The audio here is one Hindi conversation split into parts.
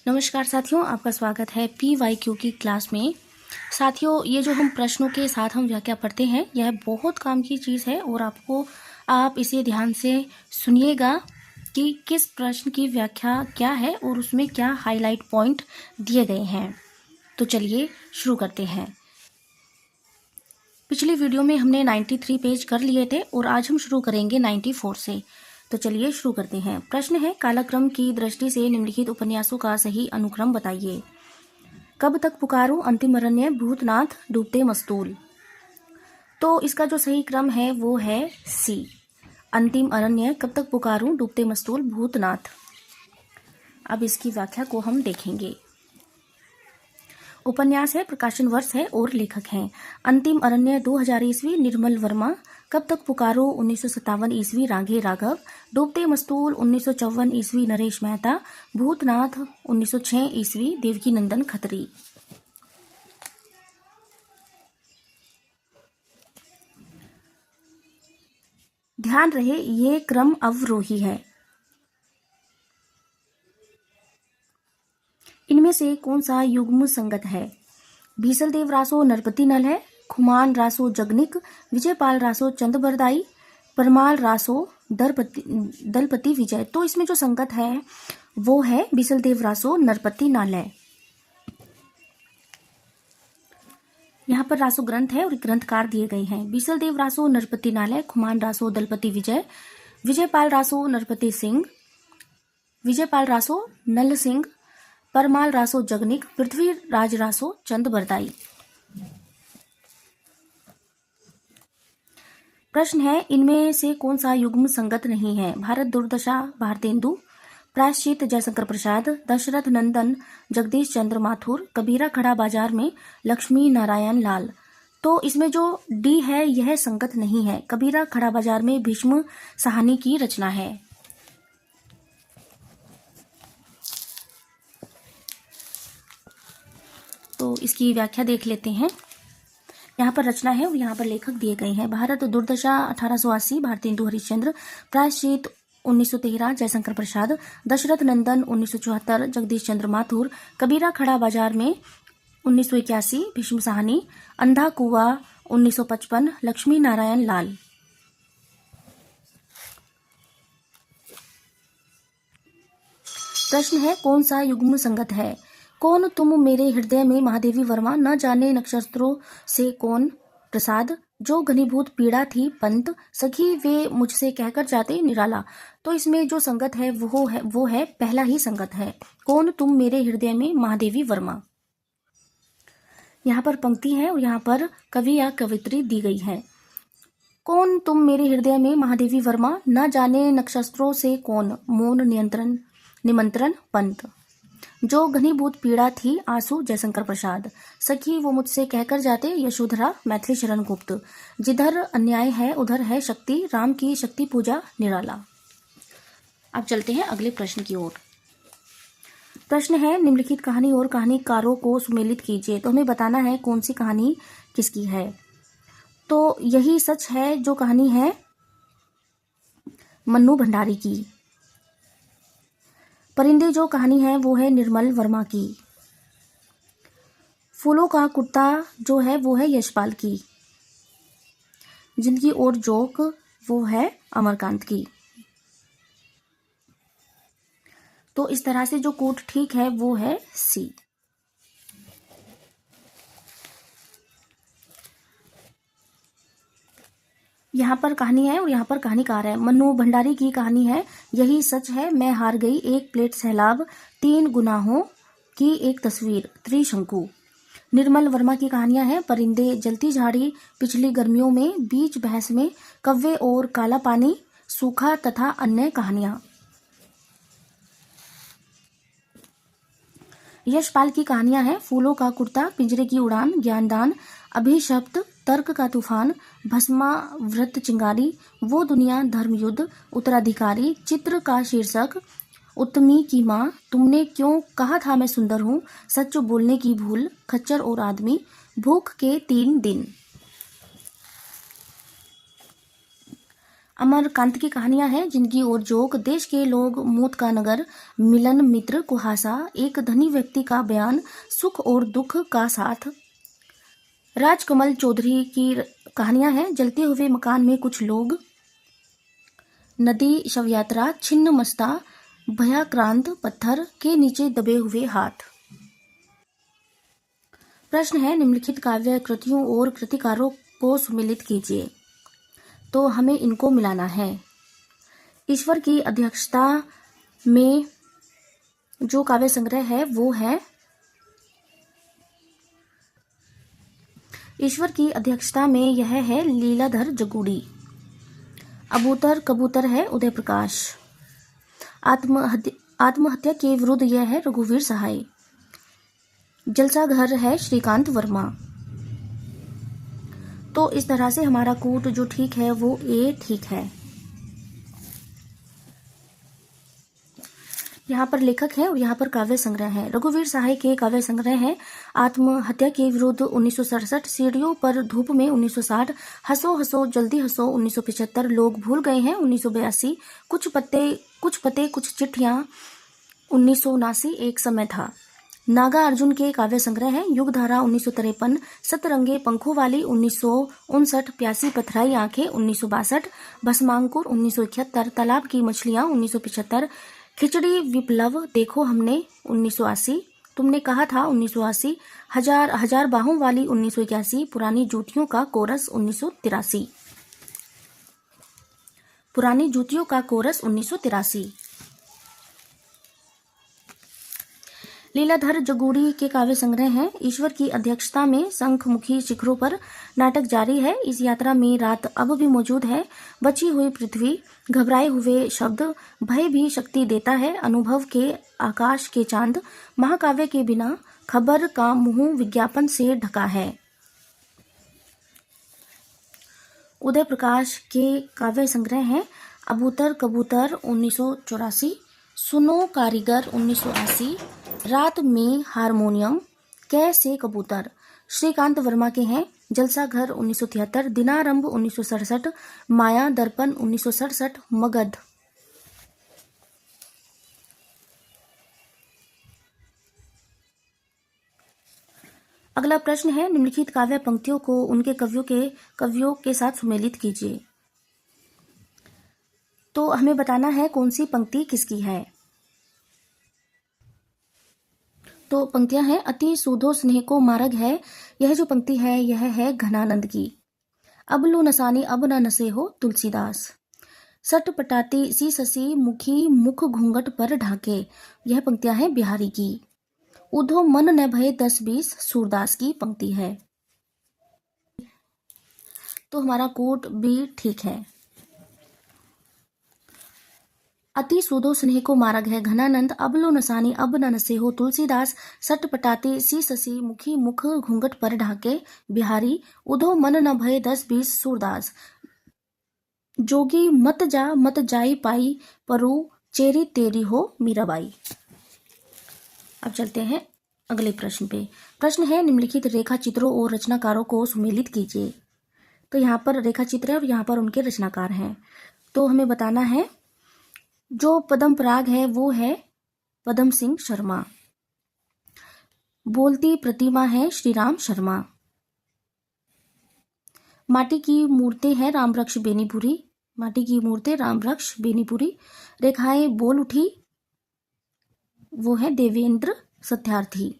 नमस्कार साथियों, आपका स्वागत है PYQ की क्लास में। साथियों, ये जो हम प्रश्नों के साथ हम व्याख्या पढ़ते हैं, यह बहुत काम की चीज़ है और आप इसे ध्यान से सुनिएगा कि किस प्रश्न की व्याख्या क्या है और उसमें क्या हाईलाइट पॉइंट दिए गए हैं। तो चलिए शुरू करते हैं। पिछली वीडियो में हमने 93 पेज कर लिए थे और आज हम शुरू करेंगे 94 से। तो चलिए शुरू करते हैं। प्रश्न है, कालक्रम की दृष्टि से निम्नलिखित उपन्यासों का सही अनुक्रम बताइए। कब तक पुकारूं, अंतिम अरण्य, भूतनाथ, डूबते मस्तूल। तो इसका जो सही क्रम है वो है सी, अंतिम अरण्य, कब तक पुकारूं, डूबते मस्तूल, भूतनाथ। अब इसकी व्याख्या को हम देखेंगे। उपन्यास है, प्रकाशन वर्ष है और लेखक हैं अंतिम अरण्य 2000 ईस्वी निर्मल वर्मा, कब तक पुकारो 1957 ईस्वी राघे राघव, डूबते मस्तूल 1954 ईस्वी नरेश मेहता, भूतनाथ 1906 ईस्वी देवकी नंदन खत्री। ध्यान रहे ये क्रम अवरोही है। इनमें से कौन सा युग्म संगत है। भीसलदेव रासो नरपति नल है, खुमान रासो जगनिक, विजयपाल रासो चंदबरदाई, परमाल रासो दलपति विजय। तो इसमें जो संगत है वो है भीसलदेव रासो नरपति नाल है। यहाँ पर रासो ग्रंथ है और ग्रंथकार दिए गए हैं। भीसलदेव रासो नरपति नाल है, खुमान रासो दलपति विजय, विजयपाल रासो नरपति सिंह, विजयपाल रासो नल सिंह, परमाल रासो जगनिक, पृथ्वीराज रासो चंदबरदाई। प्रश्न है, इनमें से कौन सा युग्म संगत नहीं है। भारत दुर्दशा भारतेंदु, प्रायश्चित जयशंकर प्रसाद, दशरथ नंदन जगदीश चंद्र माथुर, कबीरा खड़ा बाजार में लक्ष्मी नारायण लाल। तो इसमें जो डी है यह संगत नहीं है। कबीरा खड़ा बाजार में भीष्म साहनी की रचना है। तो इसकी व्याख्या देख लेते हैं। यहाँ पर रचना है और यहाँ पर लेखक दिए गए हैं। भारत दुर्दशा 1880 भारतेंदु हरिश्चंद्र, प्रायश्चित 1913 जयशंकर प्रसाद, दशरथ नंदन 1974 जगदीश चंद्र माथुर, कबीरा खड़ा बाजार में 1981 भीष्म साहनी, अंधा कुआ 1955 लक्ष्मी नारायण लाल। प्रश्न है, कौन सा युग्म संगत है। कौन तुम मेरे हृदय में महादेवी वर्मा, न जाने नक्षत्रों से कौन प्रसाद, जो घनीभूत पीड़ा थी पंत, सखी वे मुझसे कहकर जाते निराला। तो इसमें जो संगत है वो है पहला ही संगत है। कौन तुम मेरे हृदय में महादेवी वर्मा। यहाँ पर पंक्ति है और यहाँ पर कवि या कवित्री दी गई है। कौन तुम मेरे हृदय में महादेवी वर्मा, न जाने नक्षत्रों से कौन मौन निमंत्रण पंत, जो घनीभूत पीड़ा थी आंसू जयशंकर प्रसाद, सखी वो मुझसे कहकर जाते यशोधरा मैथिली शरण गुप्त, जिधर अन्याय है उधर है शक्ति, राम की शक्ति पूजा निराला। अब चलते हैं अगले प्रश्न की ओर। प्रश्न है, निम्नलिखित कहानी और कहानीकारों को सुमेलित कीजिए। तो हमें बताना है कौन सी कहानी किसकी है। तो यही सच है जो कहानी है मन्नू भंडारी की। परिंदे जो कहानी है वो है निर्मल वर्मा की। फूलों का कुत्ता जो है वो है यशपाल की। जिंदगी और जोक वो है अमरकांत की। तो इस तरह से जो कोट ठीक है वो है सी। यहाँ पर कहानी है और यहाँ पर कहानीकार है। मन्नू भंडारी की कहानी है यही सच है मैं हार गई, एक प्लेट सैलाब, 3 गुनाहों की एक तस्वीर, त्रिशंकु। निर्मल वर्मा की कहानियां हैं परिंदे, जलती झाड़ी, पिछली गर्मियों में, बीच बहस में, कव्वे और काला पानी, सूखा तथा अन्य कहानियां। यशपाल की कहानियां हैं फूलों का कुर्ता, पिंजरे की उड़ान, ज्ञानदान, अभिशप्त, तर्क का तूफान, भस्माव्रत चिंगारी, वो दुनिया, धर्मयुद्ध, उत्तराधिकारी, चित्र का शीर्षक, उत्तमी की माँ, तुमने क्यों कहा था मैं सुंदर हूँ, सच बोलने की भूल, खच्चर और आदमी, भूख के 3 दिन। अमरकांत की कहानियां हैं जिंदगी और जोक, देश के लोग, मौत का नगर, मिलन, मित्र, कुहासा, एक धनी व्यक्ति का बयान, सुख और दुख का साथ। राजकमल चौधरी की कहानियां हैं जलते हुए मकान में कुछ लोग, नदी, शव यात्रा, छिन्न मस्ता, भयाक्रांत, पत्थर के नीचे दबे हुए हाथ। प्रश्न है निम्नलिखित काव्य कृतियों और कृतिकारों को सुमेलित कीजिए। तो हमें इनको मिलाना है। ईश्वर की अध्यक्षता में जो काव्य संग्रह है वो है, ईश्वर की अध्यक्षता में यह है लीलाधर जगूड़ी। अबूतर कबूतर है उदय प्रकाश। आत्महत्या के विरुद्ध यह है रघुवीर सहाय। जलसा घर है श्रीकांत वर्मा। तो इस तरह से हमारा कूट जो ठीक है वो ए ठीक है। यहाँ पर लेखक है और यहाँ पर काव्य संग्रह है। रघुवीर सहाय के काव्य संग्रह है आत्महत्या के विरुद्ध 1967, सीढ़ियों पर धूप में 1960, हंसो हंसो जल्दी हंसो 1975, लोग भूल गए हैं 1982, कुछ पते कुछ चिट्ठियां 1979, एक समय था। नागा अर्जुन के काव्य संग्रह है युगधारा 1953, सतरंगे पंखों वाली 1959, प्यासी पथराई आंखें 1962, भस्मांकुर 1971, तालाब की मछलियां 1975, खिचड़ी विप्लव देखो हमने 1980, तुमने कहा था 1980, हजार बाहों वाली 1981, पुरानी जूतियों का कोरस 1983, पुरानी जूतियों का कोरस 1983। लीलाधर जगूड़ी के काव्य संग्रह हैं ईश्वर की अध्यक्षता में शंखमुखी शिखरों पर नाटक जारी है, इस यात्रा में रात अब भी मौजूद है, बची हुई पृथ्वी, घबराए हुए शब्द, भय भी शक्ति देता है, अनुभव के आकाश के चांद, महाकाव्य के बिना, खबर का मुंह विज्ञापन से ढका है। उदय प्रकाश के काव्य संग्रह हैं अबूतर कबूतर 1984, सुनो कारीगर 1980, रात में हारमोनियम, कैसे कबूतर। श्रीकांत वर्मा के हैं जलसा घर 1973, दिनारंभ 1967, माया दर्पण 1967, मगध। अगला प्रश्न है निम्नलिखित काव्य पंक्तियों को उनके कवियों के साथ सुमेलित कीजिए। तो हमें बताना है कौन सी पंक्ति किसकी है। तो पंक्तियां हैं अति सूधो स्नेह को मार्ग है, यह जो पंक्ति है यह है घनानंद की। अब लू नसानी अब न नसे हो तुलसीदास। सट पटाती सी ससी मुखी मुख घूंघट पर ढाके, यह पंक्तियां हैं बिहारी की। उधो मन न भय 10-20 सूरदास की पंक्ति है। तो हमारा कोट भी ठीक है। अति सूदो स्नेह को मार्ग है घनानंद, अबलो नसानी अब न नसे हो तुलसीदास, सट पटाते सी ससी मुखी मुख घूंघट पर ढाके बिहारी, उधो मन न भय 10-20 सूरदास। जोगी मत जाई पाई परु चेरी तेरी हो मीराबाई। अब चलते हैं अगले प्रश्न पे। प्रश्न है निम्नलिखित रेखा चित्रों और रचनाकारों को सुमेलित कीजिए। तो यहाँ पर रेखा चित्र है और यहाँ पर उनके रचनाकार हैं। तो हमें बताना है जो पद्म पराग है वो है पद्म सिंह शर्मा। बोलती प्रतिमा है श्रीराम शर्मा। माटी की मूर्तें हैं रामवृक्ष बेनीपुरी। माटी की मूर्तें रामवृक्ष बेनीपुरी। रेखाएं बोल उठी वो है देवेंद्र सत्यार्थी।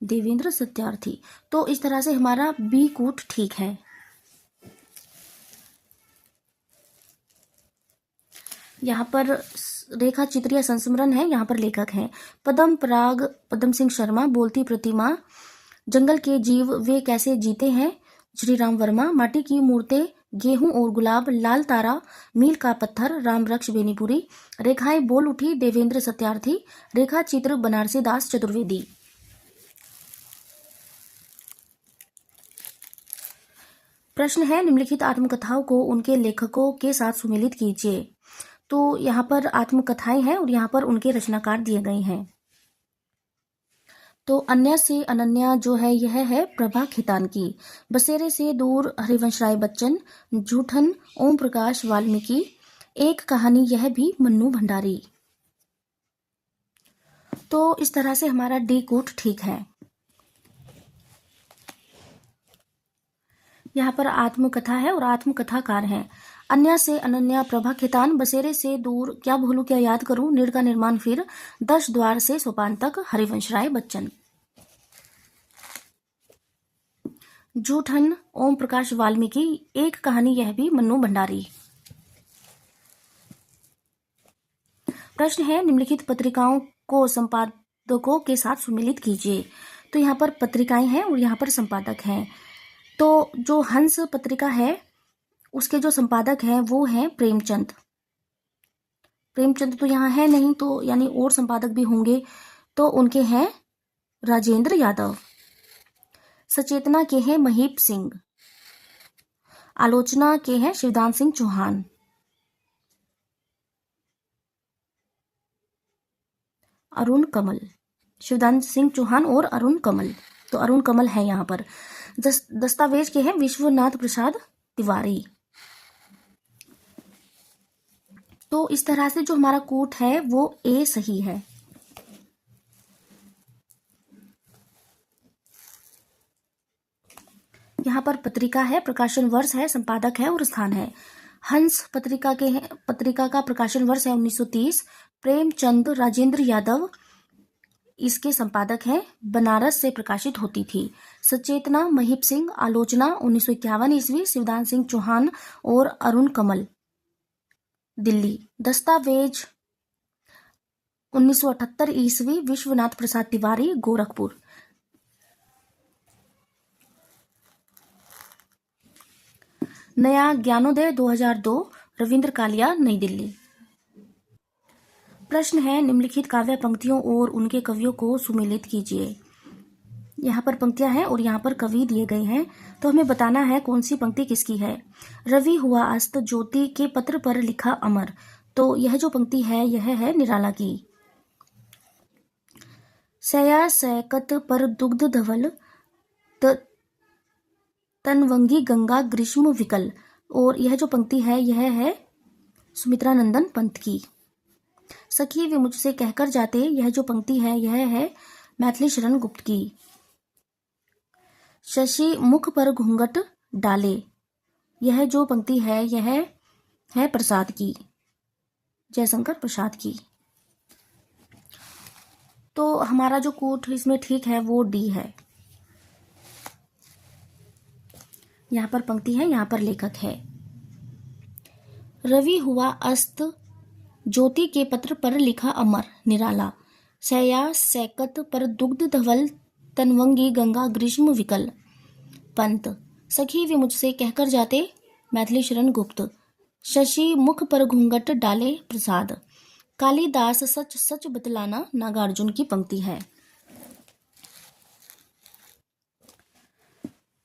देवेंद्र सत्यार्थी। तो इस तरह से हमारा बी कूट ठीक है। यहाँ पर रेखा चित्र या संस्मरण है, यहाँ पर लेखक हैं पद्म पराग पद्म सिंह शर्मा। बोलती प्रतिमा जंगल के जीव वे कैसे जीते हैं श्री राम वर्मा। माटी की मूर्तें गेहूं और गुलाब, लाल तारा मील का पत्थर रामवृक्ष बेनीपुरी। रेखाएं बोल उठी देवेंद्र सत्यार्थी। रेखा चित्र बनारसी दास चतुर्वेदी। प्रश्न है निम्नलिखित आत्मकथाओं को उनके लेखकों के साथ सुमेलित कीजिए। तो यहाँ पर आत्मकथाएं हैं और यहाँ पर उनके रचनाकार दिए गए हैं। तो अन्य से अनन्या जो है यह है प्रभा खेतान की। बसेरे से दूर हरिवंश राय बच्चन, जूठन ओम प्रकाश वाल्मीकि, एक कहानी यह भी मन्नू भंडारी। तो इस तरह से हमारा डी कोट ठीक है। यहाँ पर आत्मकथा है और आत्मकथाकार है। अन्य से अनन्या, प्रभा खेतान, बसेरे से दूर, क्या भूलू क्या याद करूं, नीड़ का निर्माण फिर, 10 द्वार से सोपान तक, हरिवंश राय बच्चन। जूठन ओम प्रकाश वाल्मीकि, एक कहानी यह भी मन्नू भंडारी। प्रश्न है निम्नलिखित पत्रिकाओं को संपादकों के साथ सुमेलित कीजिए। तो यहाँ पर पत्रिकाएं हैं और यहाँ पर संपादक हैं। तो जो हंस पत्रिका है उसके जो संपादक हैं वो हैं प्रेमचंद। प्रेमचंद तो यहाँ है नहीं, तो यानी और संपादक भी होंगे, तो उनके हैं राजेंद्र यादव। सचेतना के हैं महीप सिंह। आलोचना के हैं शिवदान सिंह चौहान। अरुण कमल, शिवदान सिंह चौहान और अरुण कमल, तो अरुण कमल है यहाँ पर। दस्तावेज के हैं विश्वनाथ प्रसाद तिवारी। तो इस तरह से जो हमारा कोट है वो ए सही है। यहाँ पर पत्रिका है, प्रकाशन वर्ष है, संपादक है और स्थान है। हंस पत्रिका के हैं, पत्रिका का प्रकाशन वर्ष है 1930। प्रेमचंद राजेंद्र यादव इसके संपादक हैं, बनारस से प्रकाशित होती थी। सचेतना महीप सिंह, आलोचना 1951 ईस्वी, शिवदान सिंह चौहान और अरुण कमल, दिल्ली। दस्तावेज 1978 ईस्वी, विश्वनाथ प्रसाद तिवारी, गोरखपुर। नया ज्ञानोदय 2002, रविंद्र कालिया, नई दिल्ली। प्रश्न है निम्नलिखित काव्य पंक्तियों और उनके कवियों को सुमेलित कीजिए। यहाँ पर पंक्तियां हैं और यहाँ पर कवि दिए गए हैं, तो हमें बताना है कौन सी पंक्ति किसकी है। रवि हुआ अस्त, ज्योति के पत्र पर लिखा अमर, तो यह जो पंक्ति है यह है निराला की। सया सैकत पर दुग्ध धवल, तनवंगी गंगा ग्रीष्म विकल, और यह जो पंक्ति है यह है सुमित्रा नंदन पंत की। सखी वे मुझसे कहकर जाते, यह जो पंक्ति है यह है मैथिली शरण गुप्त की। शशि मुख पर घूंघट डाले, यह जो पंक्ति है यह है प्रसाद की, जयशंकर प्रसाद की। तो हमारा जो कोट इसमें ठीक है वो डी है। यहाँ पर पंक्ति है, यहाँ पर लेखक है। रवि हुआ अस्त, ज्योति के पत्र पर लिखा अमर, निराला। सया सैकत पर दुग्ध धवल, तनवंगी गंगा ग्रीष्म विकल, पंत। सखी वे मुझसे कहकर जाते, मैथिली शरण गुप्त। शशि मुख पर घूंघट डाले, प्रसाद। कालिदास सच सच बतलाना, नागार्जुन की पंक्ति है।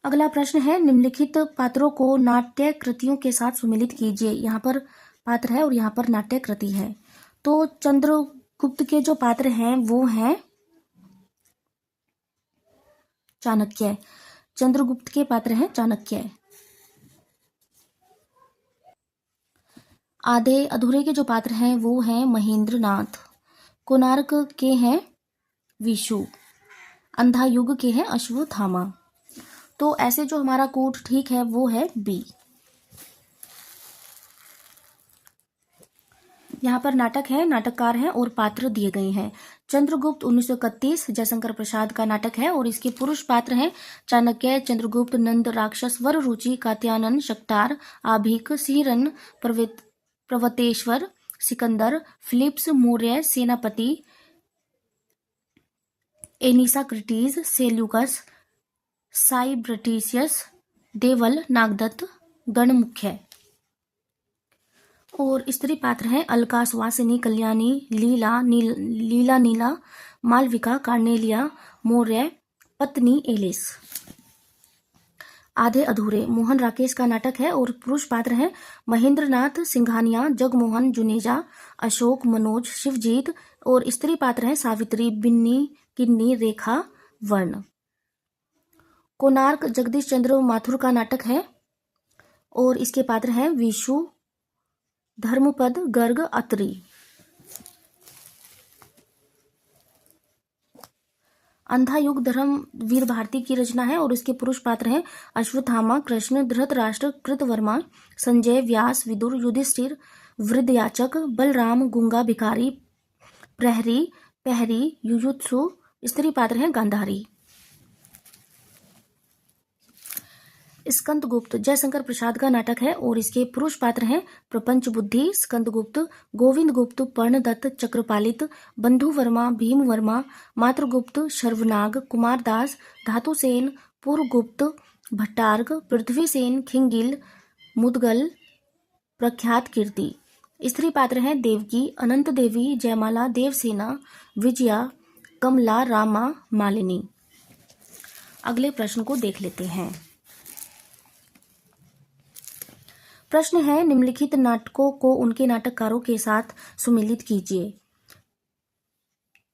अगला प्रश्न है निम्नलिखित पात्रों को नाट्य कृतियों के साथ सुमेलित कीजिए। यहाँ पर पात्र है और यहाँ पर नाट्य कृति है। तो चंद्रगुप्त के जो पात्र हैं वो हैं चाणक्य। चंद्रगुप्त के पात्र हैं चाणक्य। आधे अधूरे के जो पात्र हैं वो हैं महेंद्र नाथ। कोणार्क के हैं विशु। अंधा युग के हैं अश्वत्थामा। तो ऐसे जो हमारा कोट ठीक है वो है बी। यहाँ पर नाटक है, नाटककार है और पात्र दिए गए हैं। चंद्रगुप्त 1931 जयशंकर प्रसाद का नाटक है और इसके पुरुष पात्र हैं चाणक्य, चंद्रगुप्त, नंद, राक्षस, वर रुचि, कात्यायन, शक्तार, आभिक, सिहिरन, प्रवतेश्वर, सिकंदर, फिलिप्स, मौर्य, सेनापति, एनिसाक्रिटीज, सेल्यूकस, साइब्रटिसियस, देवल, नागदत्त, गण मुख्य। और स्त्री पात्र हैं अलका, सुवासिनी, कल्याणी, लीला, नीला, मालविका, कार्नेलिया, मौर्य, पत्नी, एलिस। आधे अधूरे मोहन राकेश का नाटक है और पुरुष पात्र हैं महेंद्र नाथ, सिंघानिया, जगमोहन, जुनेजा, अशोक, मनोज, शिवजीत। और स्त्री पात्र हैं सावित्री, बिन्नी, किन्नी, रेखा, वर्ण। कोणार्क जगदीश चंद्र माथुर का नाटक है और इसके पात्र हैं विशु, धर्मपद, गर्ग, अत्रि। अंधा युग धर्मवीर भारती की रचना है और इसके पुरुष पात्र हैं अश्वत्थामा, कृष्ण, धृतराष्ट्र, कृतवर्मा, संजय, व्यास, विदुर, युधिष्ठिर, वृद्धयाचक, बलराम, गुंगा, भिखारी, प्रहरी, पहरी, युयुत्सु। स्त्री पात्र हैं गांधारी। स्कंदगुप्त जयशंकर प्रसाद का नाटक है और इसके पुरुष पात्र हैं प्रपंच बुद्धि, स्कंदगुप्त, गोविंद गुप्त, पर्णदत्त, चक्रपालित, बंधु वर्मा, भीम वर्मा, मातृगुप्त, शर्वनाग, कुमारदास, धातुसेन, पुरगुप्त, भट्टार्क, पृथ्वीसेन, खिंगिल, मुदगल, प्रख्यात कीर्ति। स्त्री पात्र हैं देवकी, अनंत देवी, जयमाला, देवसेना, विजया, कमला, रामा, मालिनी। अगले प्रश्न को देख लेते हैं। प्रश्न है निम्नलिखित नाटकों को उनके नाटककारों के साथ सुमेलित कीजिए।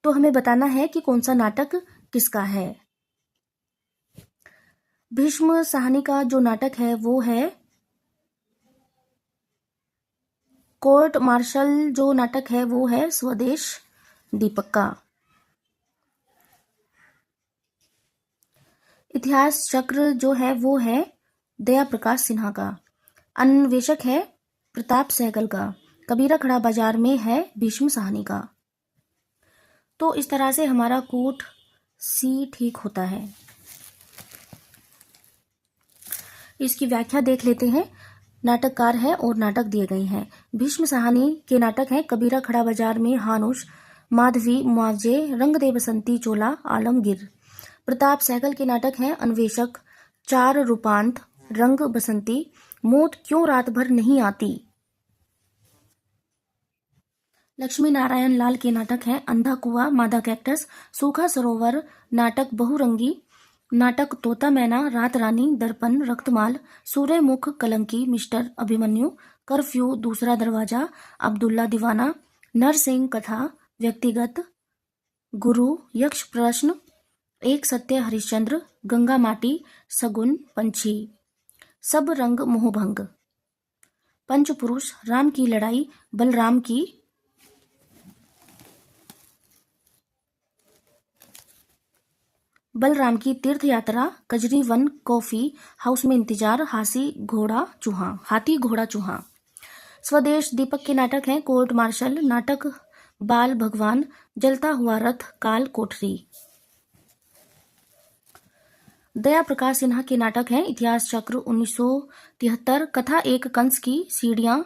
तो हमें बताना है कि कौन सा नाटक किसका है। भीष्म साहनी का जो नाटक है वो है कोर्ट मार्शल, जो नाटक है वो है स्वदेश दीपक का। इतिहास चक्र जो है वो है दया प्रकाश सिन्हा का। अन्वेषक है प्रताप सहगल का। कबीरा खड़ा बाजार में है भीष्म साहनी का। तो इस तरह से हमारा कूट सी ठीक होता है। इसकी व्याख्या देख लेते हैं। नाटककार है और नाटक दिए गए हैं। भीष्म साहनी के नाटक हैं कबीरा खड़ा बाजार में हानुष, माधवी, मुआवजे, रंग दे बसंती चोला, आलमगीर। प्रताप सहगल के नाटक हैं अन्वेषक, चार रूपांत, रंग बसंती, मौत क्यों रात भर नहीं आती। लक्ष्मी नारायण लाल के नाटक हैं अंधा कुआं, मादा कैक्टस, सूखा सरोवर, नाटक बहुरंगी, नाटक तोता मैना, रात रानी, दर्पण, रक्तमाल, सूर्यमुख, कलंकी, मिस्टर अभिमन्यु, कर्फ्यू, दूसरा दरवाजा, अब्दुल्ला दीवाना, नरसिंह कथा, व्यक्तिगत, गुरु, यक्ष प्रश्न, एक सत्य हरिश्चंद्र, गंगा माटी, सगुन, पंछी, सब रंग मोहभंग, पंचपुरुष, राम की लड़ाई, बलराम की तीर्थ यात्रा, कजरी वन, कॉफी हाउस में इंतजार, हाथी घोड़ा चूहा। स्वदेश दीपक के नाटक हैं कोर्ट मार्शल, नाटक बाल भगवान, जलता हुआ रथ, काल कोठरी। दया प्रकाश सिन्हा के नाटक हैं इतिहास चक्र 1973, कथा एक कंस की, सीढ़ियां,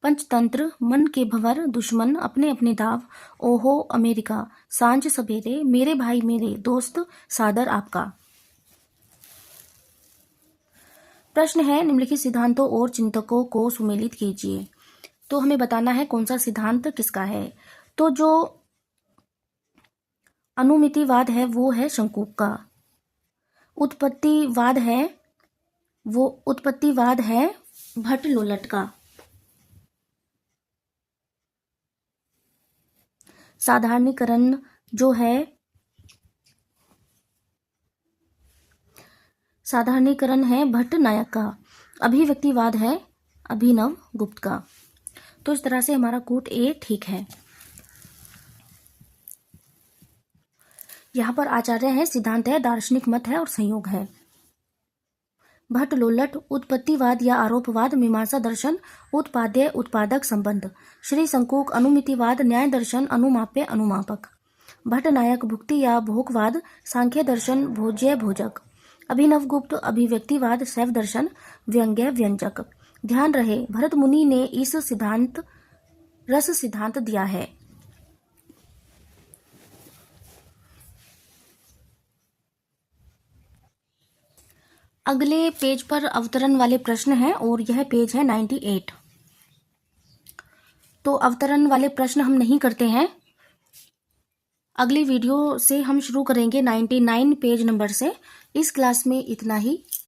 पंचतंत्र, मन के भंवर, दुश्मन, अपने अपने दाव, ओहो अमेरिका, सांझ सवेरे, मेरे भाई मेरे दोस्त, सादर आपका। प्रश्न है निम्नलिखित सिद्धांतों और चिंतकों को सुमेलित कीजिए। तो हमें बताना है कौन सा सिद्धांत किसका है। तो जो अनुमितिवाद है वो है शंकुक का। उत्पत्तिवाद है भट्ट लोलट का। साधारणीकरण है भट्ट नायक का। अभिव्यक्तिवाद है अभिनव गुप्त का। तो इस तरह से हमारा कूट ए ठीक है। यहाँ पर आचार्य है, सिद्धांत है, दार्शनिक मत है और संयोग है। भट्ट लोलट उत्पत्तिवाद या आरोपवाद, मीमांसा दर्शन, उत्पाद्य उत्पादक संबंध। श्री शंकुक अनुमितिवाद, न्याय दर्शन, अनुमाप्य अनुमापक। भट्ट नायक भुक्ति या भोगवाद, सांख्य दर्शन, भोज्य भोजक। अभिनव गुप्त अभिव्यक्तिवाद, शैव दर्शन, व्यंग्य व्यंजक। ध्यान रहे भरत मुनि ने इस सिद्धांत रस सिद्धांत दिया है। अगले पेज पर अवतरण वाले प्रश्न हैं और यह पेज है 98। तो अवतरण वाले प्रश्न हम नहीं करते हैं। अगली वीडियो से हम शुरू करेंगे 99 पेज नंबर से। इस क्लास में इतना ही।